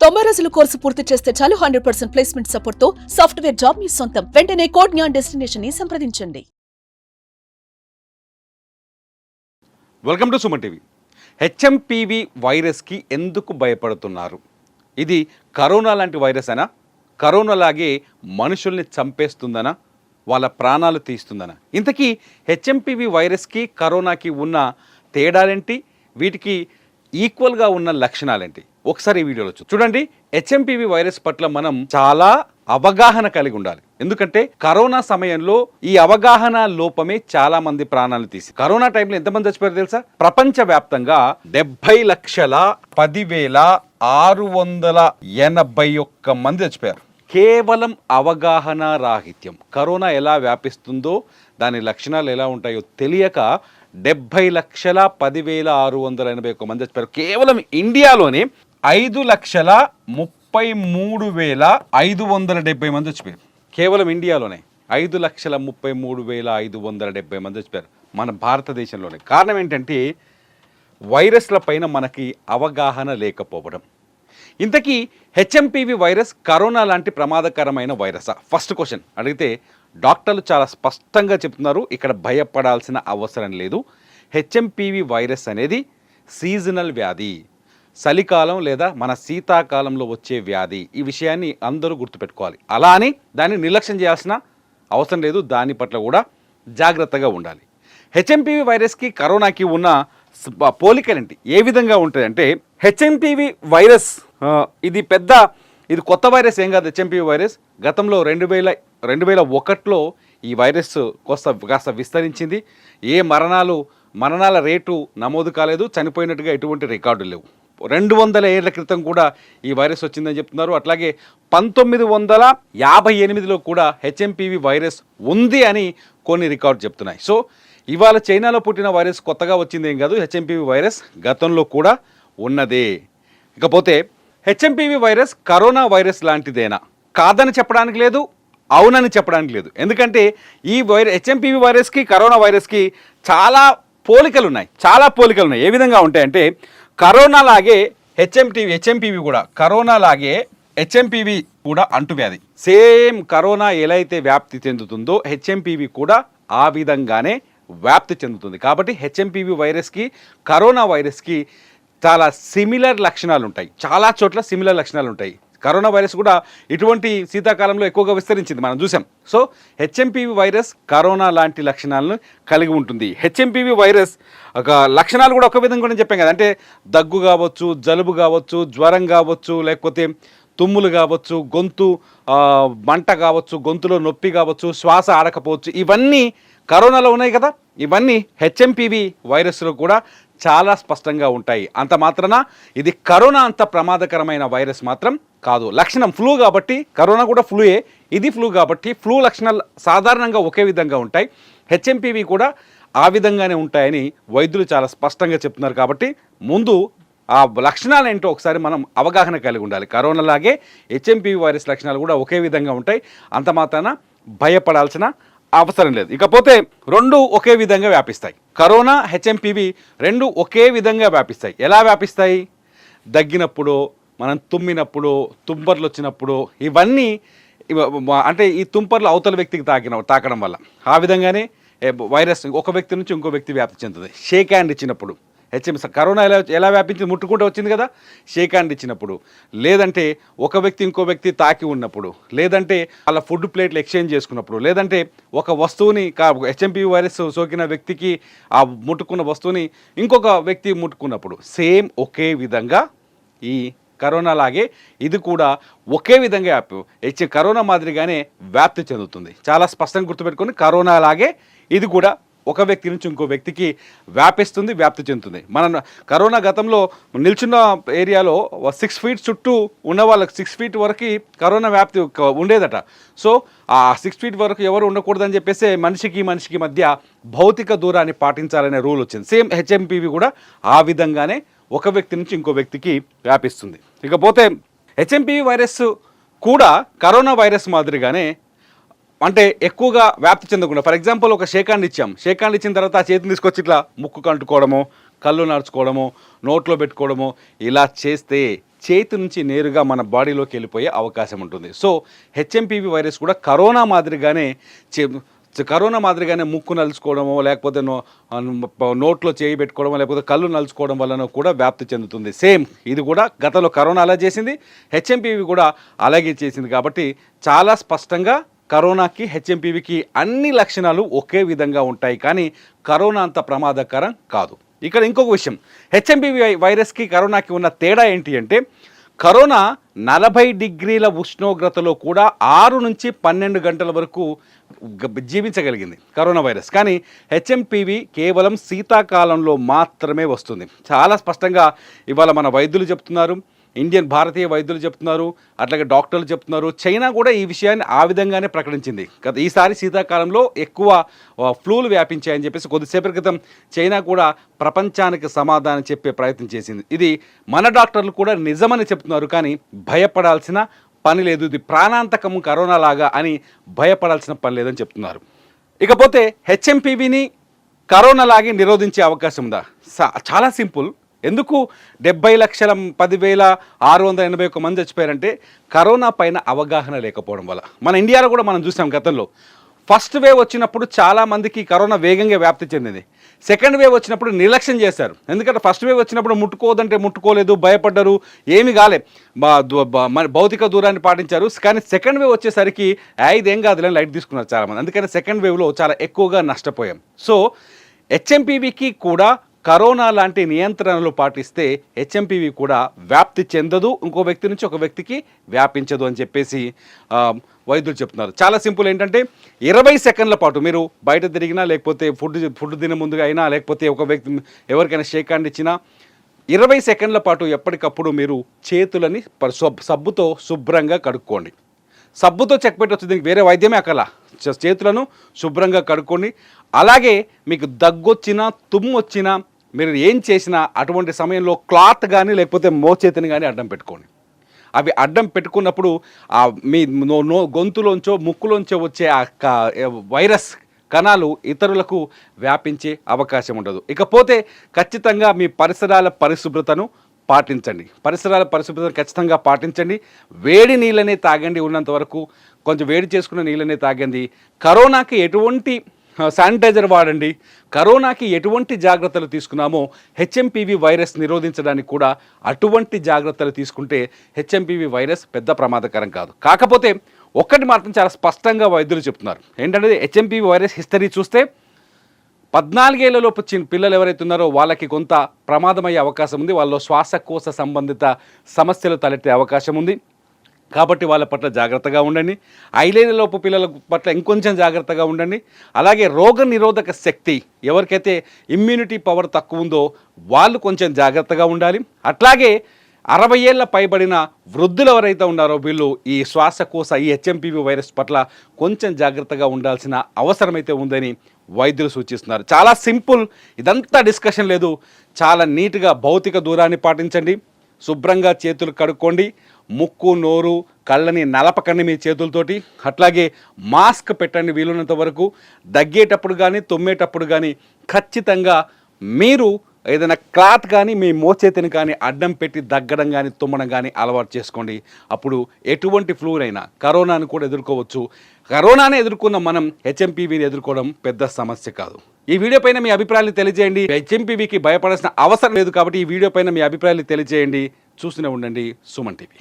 90 రోజుల కోర్సు పూర్తి చేస్తే చాలు 100% ప్లేస్మెంట్ సపోర్ట్ తో సాఫ్ట్వేర్ జాబ్ మీ సొంతం. వెంటనే కోడ్ జ్ఞాన్ డెస్టినేషన్ ని సంప్రదించండి. Welcome to Suman TV. HMPV వైరస్కి ఎందుకు భయపడుతున్నారు? ఇది కరోనా లాంటి వైరస్ అయినా, కరోనా లాగే మనుషుల్ని చంపేస్తుందనా, వాళ్ళ ప్రాణాలు తీస్తుందనా? ఇంతకీ హెచ్ఎంపీవీ వైరస్కి కరోనాకి ఉన్న తేడాలేంటి? వీటికి ఈక్వల్గా ఉన్న లక్షణాలేంటి? ఒకసారి ఈ వీడియోలో చూడండి. హెచ్ఎంపీవీ వైరస్ పట్ల మనం చాలా అవగాహన కలిగి ఉండాలి. ఎందుకంటే కరోనా సమయంలో ఈ అవగాహన లోపమే చాలా మంది ప్రాణాలు తీసి, కరోనా టైంలో ఎంతమంది చచ్చిపోయారు తెలుసా? ప్రపంచ వ్యాప్తంగా 70,10,681 మంది చచ్చిపోయారు. కేవలం అవగాహన రాహిత్యం. కరోనా ఎలా వ్యాపిస్తుందో, దాని లక్షణాలు ఎలా ఉంటాయో తెలియక 70,10,681 మంది చచ్చిపోయారు. కేవలం ఇండియాలోనే 5,33,570 మంది చచ్చిపోయారు. కేవలం ఇండియాలోనే 5,33,570 మంది చచ్చిపోయారు మన భారతదేశంలోనే. కారణం ఏంటంటే వైరస్ల పైన మనకి అవగాహన లేకపోవడం. ఇంతకీ హెచ్ఎంపీవీ వైరస్ కరోనా లాంటి ప్రమాదకరమైన వైరసా? ఫస్ట్ క్వశ్చన్ అడిగితే డాక్టర్లు చాలా స్పష్టంగా చెప్తున్నారు, ఇక్కడ భయపడాల్సిన అవసరం లేదు. హెచ్ఎంపీవీ వైరస్ అనేది సీజనల్ వ్యాధి, చలికాలం లేదా మన శీతాకాలంలో వచ్చే వ్యాధి. ఈ విషయాన్ని అందరూ గుర్తుపెట్టుకోవాలి. అలా అని దాన్ని నిర్లక్ష్యం చేయాల్సిన అవసరం లేదు. దాని పట్ల కూడా జాగ్రత్తగా ఉండాలి. హెచ్ఎంపీవీ వైరస్కి కరోనాకి ఉన్న పోలికలేంటి, ఏ విధంగా ఉంటుంది అంటే, హెచ్ఎంపీవీ వైరస్ ఇది కొత్త వైరస్ ఏం కాదు. హెచ్ఎంపీవీ వైరస్ గతంలో 2001లో ఈ వైరస్ కాస్త విస్తరించింది. ఏ మరణాల రేటు నమోదు కాలేదు, చనిపోయినట్టుగా ఎటువంటి రికార్డులు లేవు. 200 ఏళ్ల క్రితం కూడా ఈ వైరస్ వచ్చిందని చెప్తున్నారు. అట్లాగే 1958లో కూడా హెచ్ఎంపీవీ వైరస్ ఉంది అని కొన్ని రికార్డు చెప్తున్నాయి. సో ఇవాళ చైనాలో పుట్టిన వైరస్ కొత్తగా వచ్చింది ఏం కాదు. హెచ్ఎంపీవీ వైరస్ గతంలో కూడా ఉన్నదే. ఇకపోతే హెచ్ఎంపీవీ వైరస్ కరోనా వైరస్ లాంటిదేనా? కాదని చెప్పడానికి లేదు, అవునని చెప్పడానికి లేదు. ఎందుకంటే ఈ హెచ్ఎంపీవీ వైరస్కి కరోనా వైరస్కి చాలా పోలికలు ఉన్నాయి. ఏ విధంగా ఉంటాయంటే, కరోనా లాగే హెచ్ఎంపీవీ కూడా, కరోనా లాగే హెచ్ఎంపీవీ కూడా అంటువ్యాధి. సేమ్ కరోనా ఎలా అయితే వ్యాప్తి చెందుతుందో హెచ్ఎంపీవీ కూడా ఆ విధంగానే వ్యాప్తి చెందుతుంది. కాబట్టి హెచ్ఎంపీవీ వైరస్కి కరోనా వైరస్కి చాలా సిమిలర్ లక్షణాలు ఉంటాయి. చాలా చోట్ల సిమిలర్ లక్షణాలు ఉంటాయి. కరోనా వైరస్ కూడా ఇటువంటి శీతాకాలంలో ఎక్కువగా విస్తరించింది, మనం చూసాం. సో హెచ్ఎంపీవీ వైరస్ కరోనా లాంటి లక్షణాలను కలిగి ఉంటుంది. హెచ్ఎంపీవీ వైరస్ ఒక లక్షణాలు కూడా ఒక విధంగా కూడా చెప్పాం కదా, అంటే దగ్గు కావచ్చు, జలుబు కావచ్చు, జ్వరం కావచ్చు, లేకపోతే తుమ్ములు కావచ్చు, గొంతు మంట కావచ్చు, గొంతులో నొప్పి కావచ్చు, శ్వాస ఆడకపోవచ్చు, ఇవన్నీ కరోనాలో ఉన్నాయి కదా. ఇవన్నీ హెచ్ఎంపీవీ వైరస్లో కూడా చాలా స్పష్టంగా ఉంటాయి. అంత మాత్రాన ఇది కరోనా అంత ప్రమాదకరమైన వైరస్ మాత్రం కాదు. లక్షణం ఫ్లూ కాబట్టి, కరోనా కూడా ఫ్లూయే, ఇది ఫ్లూ కాబట్టి ఫ్లూ లక్షణాలు సాధారణంగా ఒకే విధంగా ఉంటాయి. హెచ్ఎంపీవీ కూడా ఆ విధంగానే ఉంటాయని వైద్యులు చాలా స్పష్టంగా చెప్తున్నారు. కాబట్టి ముందు ఆ లక్షణాలు ఏంటో ఒకసారి మనం అవగాహన కలిగి ఉండాలి. కరోనా లాగే హెచ్ఎంపీవీ వైరస్ లక్షణాలు కూడా ఒకే విధంగా ఉంటాయి. అంత మాత్రాన భయపడాల్సిన అవసరం లేదు. ఇకపోతే రెండు ఒకే విధంగా వ్యాపిస్తాయి. కరోనా, హెచ్ఎంపీవీ రెండు ఒకే విధంగా వ్యాపిస్తాయి. ఎలా వ్యాపిస్తాయి? దగ్గినప్పుడు, మనం తుమ్మినప్పుడు, తుంపర్లు వచ్చినప్పుడు, ఇవన్నీ అంటే ఈ తుంపర్లు అవతల వ్యక్తికి తాకడం వల్ల ఆ విధంగానే వైరస్ ఒక వ్యక్తి నుంచి ఇంకో వ్యక్తి వ్యాప్తి చెందుతుంది. షేక్ హ్యాండ్ ఇచ్చినప్పుడు, కరోనా ఎలా వ్యాపించింది? ముట్టుకుంటూ వచ్చింది కదా. షేక్ హ్యాండ్ ఇచ్చినప్పుడు, లేదంటే ఒక వ్యక్తి ఇంకో వ్యక్తి తాకి ఉన్నప్పుడు, లేదంటే అలా ఫుడ్ ప్లేట్లు ఎక్స్చేంజ్ చేసుకున్నప్పుడు, లేదంటే ఒక వస్తువుని హెచ్ఎంపీవీ వైరస్ సోకిన వ్యక్తికి ఆ ముట్టుకున్న వస్తువుని ఇంకొక వ్యక్తి ముట్టుకున్నప్పుడు, సేమ్ ఒకే విధంగా ఈ కరోనా లాగే ఇది కూడా ఒకే విధంగా కరోనా మాదిరిగానే వ్యాప్తి చెందుతుంది. చాలా స్పష్టంగా గుర్తుపెట్టుకొని, కరోనా లాగే ఇది కూడా ఒక వ్యక్తి నుంచి ఇంకో వ్యక్తికి వ్యాప్తి చెందుతుంది. మన కరోనా గతంలో నిల్చున్న ఏరియాలో 6 ఫీట్ చుట్టూ ఉన్న వాళ్ళకి 6 ఫీట్ వరకు కరోనా వ్యాప్తి ఉండేదట. సో ఆ 6 ఫీట్ వరకు ఎవరు ఉండకూడదని చెప్పేసి మనిషికి మధ్య భౌతిక దూరాన్ని పాటించాలనే రూల్ వచ్చింది. సేమ్ హెచ్ఎంపీవీ కూడా ఆ విధంగానే ఒక వ్యక్తి నుంచి ఇంకో వ్యక్తికి వ్యాపిస్తుంది. ఇకపోతే హెచ్ఎంపీవీ వైరస్ కూడా కరోనా వైరస్ మాదిరిగానే అంటే ఎక్కువగా వ్యాప్తి చెందకుండా, ఫర్ ఎగ్జాంపుల్ ఒక షేక్ హ్యాండ్ ఇచ్చిన తర్వాత ఆ చేతిని తీసుకొచ్చి ఇట్లా ముక్కు కంటుకోవడము, కళ్ళు నడుచుకోవడము, నోట్లో పెట్టుకోవడము, ఇలా చేస్తే చేతి నుంచి నేరుగా మన బాడీలోకి వెళ్ళిపోయే అవకాశం ఉంటుంది. సో హెచ్ఎంపీవీ వైరస్ కూడా కరోనా మాదిరిగానే ముక్కు నలుచుకోవడమో లేకపోతే నోట్లో చేయి పెట్టుకోవడమో లేకపోతే కళ్ళు నలుచుకోవడం వలన కూడా వ్యాప్తి చెందుతుంది. సేమ్ ఇది కూడా గతంలో కరోనా అలా చేసింది, హెచ్ఎంపీవీ కూడా అలాగే చేసింది. కాబట్టి చాలా స్పష్టంగా కరోనాకి హెచ్ఎంపీవీకి అన్ని లక్షణాలు ఒకే విధంగా ఉంటాయి, కానీ కరోనా అంత ప్రమాదకరం కాదు. ఇక్కడ ఇంకొక విషయం, హెచ్ఎంపీవీ వైరస్కి కరోనాకి ఉన్న తేడా ఏంటి అంటే, కరోనా 40 డిగ్రీల ఉష్ణోగ్రతలో కూడా 6 నుంచి 12 గంటల వరకు జీవించగలిగింది కరోనా వైరస్. కానీ హెచ్ఎంపీవీ కేవలం శీతాకాలంలో మాత్రమే వస్తుంది. చాలా స్పష్టంగా ఇవాళ మన వైద్యులు చెప్తున్నారు, భారతీయ వైద్యులు చెప్తున్నారు, అట్లాగే డాక్టర్లు చెప్తున్నారు. చైనా కూడా ఈ విషయాన్ని ఆ విధంగానే ప్రకటించింది. ఈసారి శీతాకాలంలో ఎక్కువ ఫ్లూలు వ్యాపించాయని చెప్పేసి కొద్దిసేపటి క్రితం చైనా కూడా ప్రపంచానికి సమాధానం చెప్పే ప్రయత్నం చేసింది. ఇది మన డాక్టర్లు కూడా నిజమని చెప్తున్నారు, కానీ భయపడాల్సిన పని లేదు, ఇది ప్రాణాంతకము కరోనా లాగా అని భయపడాల్సిన పని లేదని చెప్తున్నారు. ఇకపోతే హెచ్ఎంపీవీని కరోనా లాగే నిరోధించే అవకాశం ఉందా? చాలా సింపుల్. ఎందుకు 70,10,681 మంది చచ్చిపోయారంటే కరోనా పైన అవగాహన లేకపోవడం వల్ల. మన ఇండియాలో కూడా మనం చూసాం, గతంలో ఫస్ట్ వేవ్ వచ్చినప్పుడు చాలామందికి కరోనా వేగంగా వ్యాప్తి చెందింది. సెకండ్ వేవ్ వచ్చినప్పుడు నిర్లక్ష్యం చేశారు. ఎందుకంటే ఫస్ట్ వేవ్ వచ్చినప్పుడు ముట్టుకోవద్దంటే ముట్టుకోలేదు, భయపడ్డారు, ఏమీ కాలే, భౌతిక దూరాన్ని పాటించారు. కానీ సెకండ్ వేవ్ వచ్చేసరికి ఇదేం కాదులని లైట్ తీసుకున్నారు చాలామంది. అందుకని సెకండ్ వేవ్లో చాలా ఎక్కువగా నష్టపోయాం. సో హెచ్ఎంపీవీకి కూడా కరోనా లాంటి నియంత్రణలు పాటిస్తే హెచ్ఎంపీవీ కూడా వ్యాప్తి చెందదు, ఇంకో వ్యక్తి నుంచి ఒక వ్యక్తికి వ్యాపించదు అని చెప్పేసి వైద్యులు చెప్తున్నారు. చాలా సింపుల్. ఏంటంటే 20 సెకండ్ల పాటు మీరు బయట తిరిగినా, లేకపోతే ఫుడ్ తినే ముందుగా అయినా, లేకపోతే ఒక వ్యక్తి ఎవరికైనా షేక్ హ్యాండ్ ఇచ్చినా 20 సెకండ్ల పాటు ఎప్పటికప్పుడు మీరు చేతులని సబ్బుతో శుభ్రంగా కడుక్కోండి. సబ్బుతో చెక్ పెట్టవచ్చు, దీనికి వేరే వైద్యమే అక్కల. చేతులను శుభ్రంగా కడుక్కోండి. అలాగే మీకు దగ్గొచ్చినా, తుమ్ము వచ్చినా, మీరు ఏం చేసినా అటువంటి సమయంలో క్లాత్ కానీ లేకపోతే మోచేతిని కానీ అడ్డం పెట్టుకోండి. అవి అడ్డం పెట్టుకున్నప్పుడు మీ గొంతులోంచో ముక్కులోంచో వచ్చే వైరస్ కణాలు ఇతరులకు వ్యాపించే అవకాశం ఉండదు. ఇకపోతే ఖచ్చితంగా మీ పరిసరాల పరిశుభ్రతను ఖచ్చితంగా పాటించండి. వేడి నీళ్ళనే తాగండి, ఉన్నంత వరకు కొంచెం వేడి చేసుకున్న నీళ్ళనే తాగండి. కరోనాకి ఎటువంటి శానిటైజర్ వాడండి. కరోనాకి ఎటువంటి జాగ్రత్తలు తీసుకున్నామో హెచ్ఎంపీవీ వైరస్ నిరోధించడానికి కూడా అటువంటి జాగ్రత్తలు తీసుకుంటే హెచ్ఎంపీవీ వైరస్ పెద్ద ప్రమాదకరం కాదు. కాకపోతే ఒక్కటి మాత్రం చాలా స్పష్టంగా వైద్యులు చెప్తున్నారు. ఏంటంటే హెచ్ఎంపీవీ వైరస్ హిస్టరీ చూస్తే 14 ఏళ్లలోపు పిల్లలు ఎవరైతే ఉన్నారో వాళ్ళకి కొంత ప్రమాదమయ్యే అవకాశం ఉంది. వాళ్ళలో శ్వాసకోశ సంబంధిత సమస్యలు తలెత్తే అవకాశం ఉంది. కాబట్టి వాళ్ళ పట్ల జాగ్రత్తగా ఉండండి. 5 ఏళ్లలోపు పిల్లల పట్ల ఇంకొంచెం జాగ్రత్తగా ఉండండి. అలాగే రోగ నిరోధక శక్తి ఎవరికైతే ఇమ్యూనిటీ పవర్ తక్కువ ఉందో వాళ్ళు కొంచెం జాగ్రత్తగా ఉండాలి. అట్లాగే 60 ఏళ్ల పైబడిన వృద్ధులు ఎవరైతే ఉన్నారో వీళ్ళు ఈ శ్వాసకోశ ఈ హెచ్ఎంపీవీ వైరస్ పట్ల కొంచెం జాగ్రత్తగా ఉండాల్సిన అవసరమైతే ఉందని వైద్యులు సూచిస్తున్నారు. చాలా సింపుల్, ఇదంతా డిస్కషన్ లేదు. చాలా నీట్గా భౌతిక దూరాన్ని పాటించండి, శుభ్రంగా చేతులు కడుక్కోండి, ముక్కు నోరు కళ్ళని నలపకండి మీ చేతులతోటి. అట్లాగే మాస్క్ పెట్టండి వీలున్నంత వరకు. దగ్గేటప్పుడు కానీ తుమ్మేటప్పుడు కానీ ఖచ్చితంగా మీరు ఏదైనా క్లాత్ కానీ మీ మోచేతిని కానీ అడ్డం పెట్టి దగ్గడం కానీ తుమ్మడం కానీ అలవాటు చేసుకోండి. అప్పుడు ఎటువంటి ఫ్లూనైనా కరోనాను కూడా ఎదుర్కోవచ్చు. కరోనానే ఎదుర్కొన్న మనం హెచ్ఎంపీవీని ఎదుర్కోవడం పెద్ద సమస్య కాదు. ఈ వీడియో పైన మీ అభిప్రాయాలు తెలియజేయండి. హెచ్ఎంపీవీకి భయపడాల్సిన అవసరం లేదు కాబట్టి ఈ వీడియో పైన మీ అభిప్రాయాలు తెలియజేయండి. చూస్తూనే ఉండండి సుమన్ టీవీ.